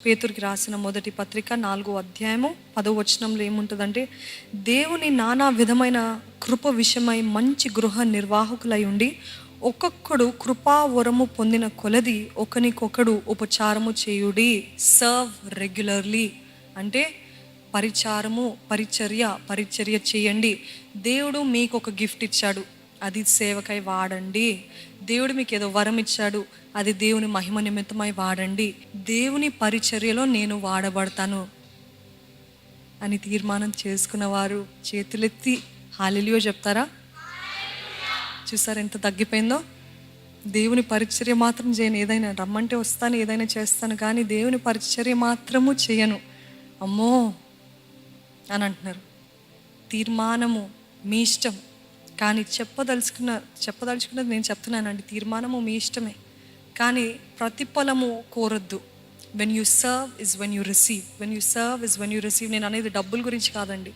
పేతురుకి రాసిన మొదటి పత్రిక 4వ అధ్యాయము 10వ వచనంలో ఏముంటుందంటే, దేవుని నానా విధమైన కృప విషయమై మంచి గృహ నిర్వాహకులై ఉండి ఒక్కొక్కడు కృపావరము పొందిన కొలది ఒకనికొకడు ఉపచారము చేయుడి. సర్వ్ రెగ్యులర్లీ అంటే పరిచర్య చేయండి. దేవుడు మీకు ఒక గిఫ్ట్ ఇచ్చాడు, అది సేవకై వాడండి. దేవుడు మీకు ఏదో వరం ఇచ్చాడు, అది దేవుని మహిమ నిమిత్తమై వాడండి. దేవుని పరిచర్యలో నేను వాడబడతాను అని తీర్మానం చేసుకున్నవారు చేతులెత్తి హల్లెలూయా చెప్తారా? చూసారు ఎంత తగ్గిపోయిందో. దేవుని పరిచర్య మాత్రం చేయను, ఏదైనా రమ్మంటే వస్తాను, ఏదైనా చేస్తాను, కానీ దేవుని పరిచర్య మాత్రము చేయను అమ్మో అని అంటున్నారు. తీర్మానము మీ ఇష్టం, కానీ చెప్పదలుచుకున్నది నేను చెప్తున్నానండి. తీర్మానము మీ ఇష్టమే, కానీ ప్రతిఫలము కోరొద్దు. When you serve is when you receive. నేను అనేది డబ్బుల గురించి కాదండి.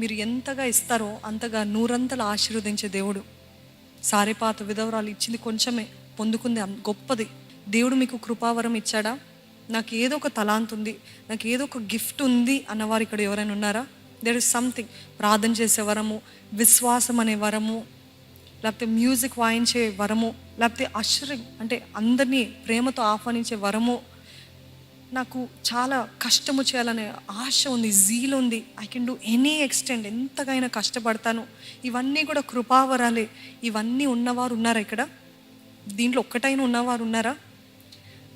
మీరు ఎంతగా ఇస్తారో అంతగా నూరంతలు ఆశీర్వదించే దేవుడు. సారెపాత విధవరాలు ఇచ్చింది కొంచెమే, పొందుకుంది గొప్పది. దేవుడు మీకు కృపావరం ఇచ్చాడా? నాకు ఏదో ఒక తలాంత్ ఉంది, నాకు ఏదో ఒక గిఫ్ట్ ఉంది అన్నవారు ఇక్కడ ఎవరైనా ఉన్నారా? There is something. ప్రార్థన చేసే వరము, విశ్వాసం అనే వరము, లేకపోతే మ్యూజిక్ వాయించే వరము, లేకపోతే అషరింగ్ అంటే అందరినీ ప్రేమతో ఆహ్వానించే వరము, నాకు చాలా కష్టము చేయాలనే ఆశ ఉంది, జీల్ ఉంది, I can do any extent, ఎంతగైనా కష్టపడతాను. ఇవన్నీ కూడా కృపావరాలే. ఇవన్నీ ఉన్నవారు ఉన్నారా ఇక్కడ? దీంట్లో ఒక్కటైనా ఉన్నవారు ఉన్నారా?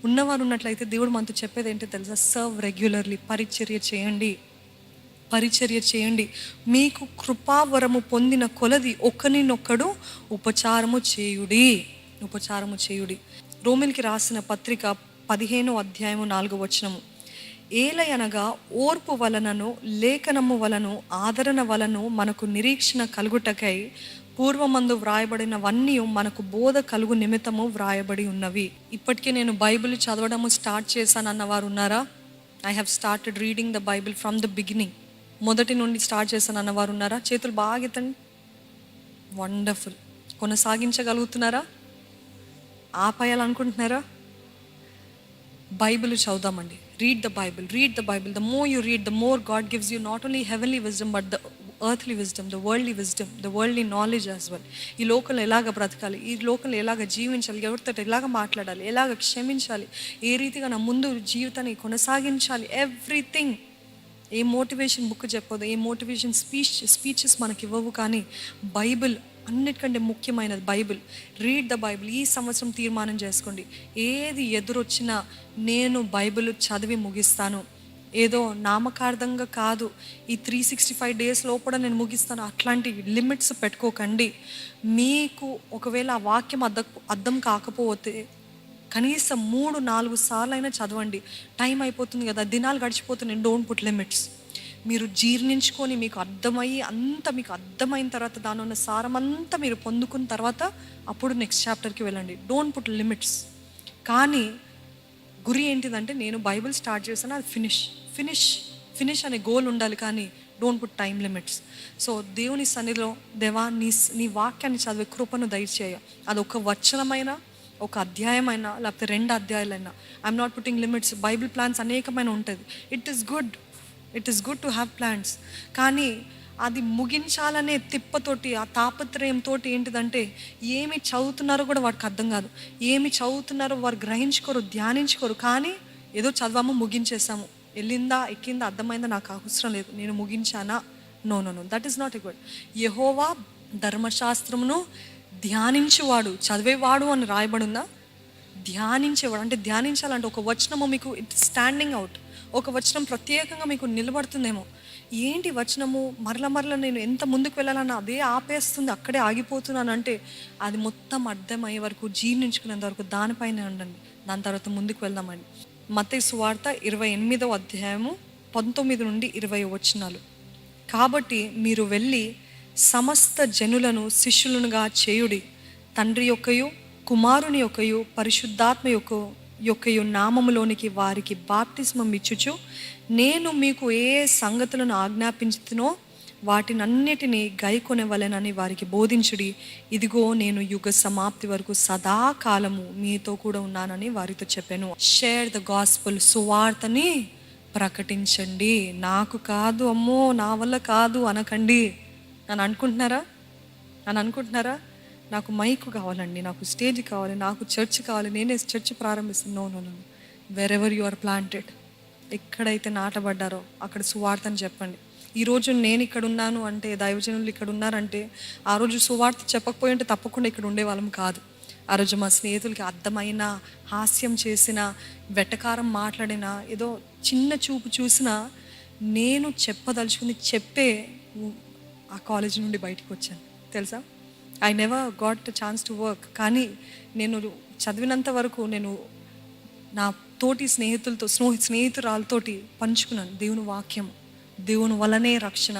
ఉన్నవారు ఉన్నట్లయితే దేవుడు మనతో చెప్పేది ఏంటో తెలుసా? Serve regularly. పరిచర్య చేయండి. మీకు కృపావరము పొందిన కొలది ఒకరినొక్కడు ఉపచారము చేయుడి. రోమిలికి రాసిన పత్రిక 15వ అధ్యాయము 4వ వచనము, ఏలయనగా ఓర్పు వలనను లేఖనము వలను ఆదరణ వలను మనకు నిరీక్షణ కలుగుటకై పూర్వమందు వ్రాయబడినవన్నీ మనకు బోధ కలుగు నిమిత్తము వ్రాయబడి ఉన్నవి. ఇప్పటికే నేను బైబిల్ చదవడము స్టార్ట్ చేశాను అన్నవారు ఉన్నారా? I have started reading the Bible from the beginning. మొదటి నుండి స్టార్ట్ చేశాను అన్నవారు ఉన్నారా? చేతులు బాగా ఎత్తండి. వండర్ఫుల్. కొనసాగించగలుగుతున్నారా? ఆపేయాలనుకుంటున్నారా? బైబిల్ చదువుదామండి. Read the Bible. The more you read, the more God gives you not only heavenly wisdom but the earthly wisdom, the worldly wisdom, the worldly knowledge as well. ఈ లోకంలో ఎలాగ బ్రతకాలి, ఈ లోకంలో ఎలాగ జీవించాలి, ఎవరితో ఎలాగ మాట్లాడాలి, ఎలాగ క్షమించాలి, ఏ రీతిగా నా ముందు జీవితాన్ని కొనసాగించాలి, ఎవ్రీథింగ్. ఏ మోటివేషన్ బుక్ చెప్పదు, ఏ మోటివేషన్ స్పీచెస్ మనకి ఇవ్వవు, కానీ బైబిల్ అన్నిటికంటే ముఖ్యమైనది. బైబిల్. Read the Bible. ఈ సంవత్సరం తీర్మానం చేసుకోండి, ఏది ఎదురొచ్చినా నేను బైబిల్ చదివి ముగిస్తాను. ఏదో నామకార్థంగా కాదు, ఈ 365 days లోపల నేను ముగిస్తాను అట్లాంటి లిమిట్స్ పెట్టుకోకండి. మీకు ఒకవేళ ఆ వాక్యం అర్థం కాకపోతే కనీసం 3-4 సార్లు అయినా చదవండి. టైం అయిపోతుంది కదా, దినాలు గడిచిపోతున్నాయి. Don't put limits. మీరు జీర్ణించుకొని మీకు అర్థమైన తర్వాత దాని ఉన్న సారం అంతా మీరు పొందుకున్న తర్వాత అప్పుడు నెక్స్ట్ చాప్టర్కి వెళ్ళండి. Don't put limits. కానీ గురి ఏంటిదంటే, నేను బైబిల్ స్టార్ట్ చేశాను, అది ఫినిష్ అనే గోల్ ఉండాలి, కానీ don't put time limits. So దేవుని సన్నిధిలో, దేవా నీ వాక్యాన్ని చదివే కృపను దయచేయ. అది ఒక వచనమైనా, ఒక అధ్యాయమైనా, లేకపోతే 2 అధ్యాయాలైనా. I'm not putting limits. Bible plans అనేకమైన ఉంటుంది. It is good to have plans. కానీ అది ముగించాలనే తిప్పతోటి, ఆ తాపత్రయంతో ఏంటిదంటే, ఏమి చదువుతున్నారో కూడా వాడికి అర్థం కాదు, ఏమి చదువుతున్నారో వారు గ్రహించుకోరు, ధ్యానించుకోరు. కానీ ఏదో చదవాము, ముగించేసాము, ఎక్కిందా అర్థమైందా, నాకు అవసరం లేదు, నేను ముగించానా? No, that is not a good. యెహోవా ధర్మశాస్త్రమును ధ్యానించువాడు, చదివేవాడు అని రాయబడిందా? ధ్యానించేవాడు అంటే, ధ్యానించాలంటే ఒక వచనము మీకు స్టాండింగ్ అవుట్, ఒక వచనం ప్రత్యేకంగా మీకు నిలబడుతుందేమో. ఏంటి వచనము మరల నేను ఎంత ముందుకు వెళ్ళాలన్నా అదే ఆపేస్తుంది, అక్కడే ఆగిపోతున్నాను అంటే, అది మొత్తం అర్థమయ్యే వరకు, జీర్ణించుకునేంత వరకు దానిపైన ఉండండి. దాని తర్వాత ముందుకు వెళ్దామండి. మత్తయి సువార్త 28వ అధ్యాయము 19 నుండి 20 వచనాలు. కాబట్టి మీరు వెళ్ళి సమస్త జనులను శిష్యులనుగా చేయుడి, తండ్రి యొక్కయు కుమారుని యొక్కయు పరిశుద్ధాత్మ యొక్కయు నామములోనికి వారికి బాప్తిస్మం ఇచ్చుచు, నేను మీకు ఏ సంగతులను ఆజ్ఞాపించుతునో వాటినన్నిటినీ గైకొనవలెనని వారికి బోధించుడి. ఇదిగో నేను యుగ సమాప్తి వరకు సదాకాలము మీతో కూడా ఉన్నానని వారితో చెప్పాను. షేర్ ద గాస్పుల్, సువార్తని ప్రకటించండి. నాకు కాదు, అమ్మో నా వల్ల కాదు అనకండి అని అనుకుంటున్నారా? నాకు మైక్ కావాలండి, నాకు స్టేజ్ కావాలి, నాకు చర్చ్ కావాలి, నేనే చర్చ్ ప్రారంభిస్తాను. No. Wherever you are planted, ఎక్కడైతే నాటబడ్డారో అక్కడ సువార్తని చెప్పండి. ఈరోజు నేను ఇక్కడ ఉన్నాను అంటే, దైవజనులు ఇక్కడ ఉన్నారంటే, ఆ రోజు సువార్త చెప్పకపోయి ఉంటే తప్పకుండా ఇక్కడ ఉండేవాళ్ళం కాదు. ఆ రోజు మా స్నేహితులకి అర్థమైన, హాస్యం చేసిన, వెటకారం మాట్లాడిన, ఏదో చిన్న చూపు చూసినా నేను చెప్పదలుచుకుని చెప్పే ఆ కాలేజ్ నుండి బయటకు వచ్చాను. తెలుసా, I never got chance to work. కానీ నేను చదివినంత వరకు నేను నా తోటి స్నేహితురాలతోటి పంచుకున్నాను దేవుని వాక్యం. దేవుని వలనే రక్షణ,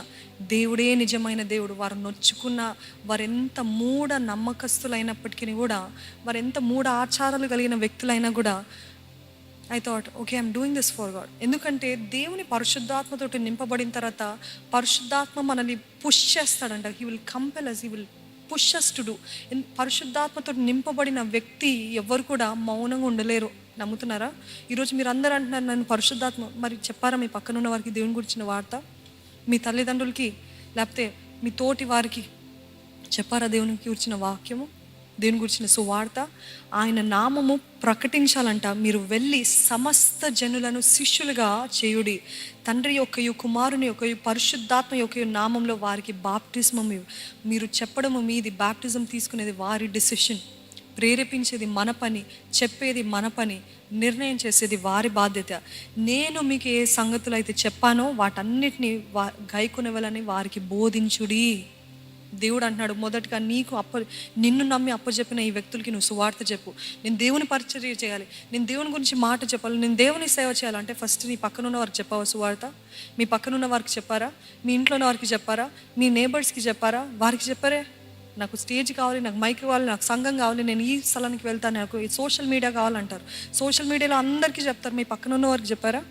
దేవుడే నిజమైన దేవుడు. వారు నొచ్చుకున్న, వారెంత మూఢ నమ్మకస్తులైనప్పటికీ కూడా, వారెంత మూఢ ఆచారాలు కలిగిన వ్యక్తులైనా కూడా, I thought okay, I'm doing this for God. ఎందుకంటే దేవుని పరిశుద్ధాత్మతోటి నింపబడిన తర్వాత పరిశుద్ధాత్మ మనల్ని పుష్ చేస్తాడంట. He will compel us, he will push us to do. పరిశుద్ధాత్మతో నింపబడిన వ్యక్తి ఎవరు కూడా మౌనంగా ఉండలేరు. నమ్ముతున్నారా? ఈరోజు మీరు అందరూ అంటున్నారు నన్ను పరిశుద్ధాత్మ, మరి చెప్పారా మీ పక్కన ఉన్న వారికి దేవుని గురించిన వార్త? మీ తల్లిదండ్రులకి లేకపోతే మీ తోటి వారికి చెప్పారా దేవునికి గురించిన వాక్యము, దేవుని గురించిన సువార్త? ఆయన నామము ప్రకటించాలంట. మీరు వెళ్ళి సమస్త జనులను శిష్యులుగా చేయుడి, తండ్రి యొక్కయు కుమారుని యొక్కయు పరిశుద్ధాత్మ యొక్కయు నామంలో వారికి బాప్టిజం. మీరు చెప్పడము మీది, బాప్టిజం తీసుకునేది వారి డెసిషన్. ప్రేరేపించేది మన పని, చెప్పేది మన పని, నిర్ణయం చేసేది వారి బాధ్యత. నేను మీకు ఏ సంగతులు అయితే చెప్పానో వాటన్నిటిని గైకొనవలని వారికి బోధించుడి. దేవుడు అంటున్నాడు, మొదటగా నిన్ను నమ్మి అప్పచెప్పిన ఈ వ్యక్తులకి నువ్వు సువార్త చెప్పు. నేను దేవుని పరిచర్య చేయాలి, నేను దేవుని గురించి మాట చెప్పాలి, నేను దేవుని సేవ చేయాలంటే ఫస్ట్ నీ పక్కనున్న వారికి చెప్పావా సువార్త? మీ పక్కనున్న వారికి చెప్పారా? మీ ఇంట్లో ఉన్న వారికి చెప్పారా? మీ నేబర్స్కి చెప్పారా? వారికి చెప్పారే, నాకు స్టేజ్ కావాలి, నాకు మైక్ కావాలి, నాకు సంఘం కావాలి, నేను ఈ స్థలానికి వెళ్తాను, నాకు సోషల్ మీడియా కావాలంటారు. సోషల్ మీడియాలో అందరికీ చెప్తారు. మీ పక్కన ఉన్న వారికి చెప్పారా?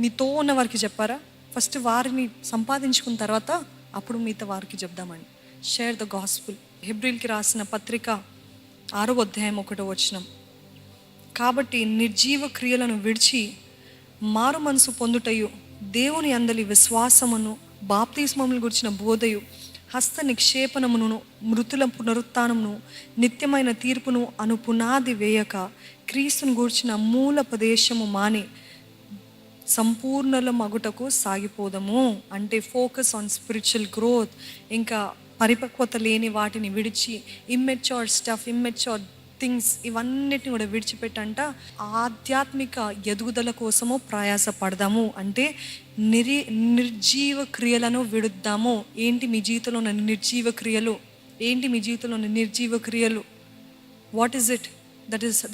మీతో ఉన్న వారికి చెప్పారా? ఫస్ట్ వారిని సంపాదించుకున్న తర్వాత అప్పుడు మిగతా వారికి చెప్దామండి. Share the gospel. హెబ్రీల్కి రాసిన పత్రిక 6వ అధ్యాయం 1వ వచనం. కాబట్టి నిర్జీవ క్రియలను విడిచి మారు మనసు పొందుటయు, దేవుని అందలి విశ్వాసమును, బాప్తిస్మమును గురించిన బోధయు, హస్త నిక్షేపణమును, మృతుల పునరుత్థానమును, నిత్యమైన తీర్పును అను పునాది వేయక క్రీస్తును గూర్చిన మూలోపదేశము మాని సంపూర్ణల మగుటకు సాగిపోదము. అంటే ఫోకస్ ఆన్ స్పిరిచువల్ గ్రోత్. ఇంకా పరిపక్వత లేని వాటిని విడిచి, ఇమ్మెచ్యూర్ స్టఫ్, ఇమ్మెచ్యూర్ థింగ్స్, ఇవన్నిటిని కూడా విడిచిపెట్టంట ఆధ్యాత్మిక ఎదుగుదల కోసము ప్రయాస పడదాము. అంటే నిర్జీవ క్రియలను విడుద్దాము. ఏంటి మీ జీవితంలో ఉన్న నిర్జీవ క్రియలు? ఏంటి మీ జీవితంలో ఉన్న నిర్జీవ క్రియలు? What is it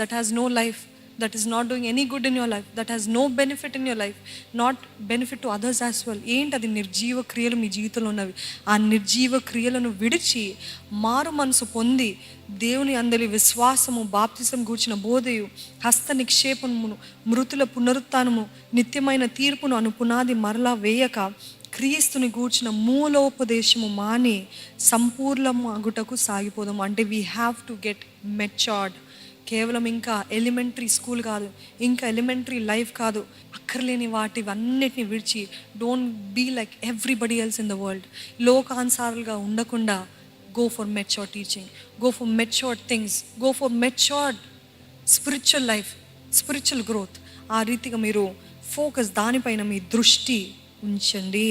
that has no life, that is not doing any good in your life, that has no benefit in your life, not benefit to others as well? ఏంటది నిర్జీవ క్రియలు మీ జీవితంలో ఉన్నవి? ఆ నిర్జీవ క్రియలను విడిచి మారు మనసు పొంది దేవుని అందలి విశ్వాసము, బాప్తిసం గూర్చిన బోధయు, హస్త నిక్షేపమును, మృతుల పునరుత్థానము, నిత్యమైన తీర్పును అను పునాది మరలా వేయక క్రీస్తుని గూర్చిన మూలోపదేశము మాని సంపూర్ణము అగుటకు సాగిపోదాము. అంటే we have to get matured. కేవలం ఇంకా ఎలిమెంటరీ స్కూల్ కాదు, ఇంకా ఎలిమెంటరీ లైఫ్ కాదు, అక్కర్లేని వాటివన్నిటిని విడిచి don't be like everybody else in the world. లోకానుసారులుగా ఉండకుండా go for mature teaching, go for matured things, go for matured spiritual life, spiritual growth. ఆ రీతిగా మీరు ఫోకస్, దానిపైన మీ దృష్టి ఉంచండి.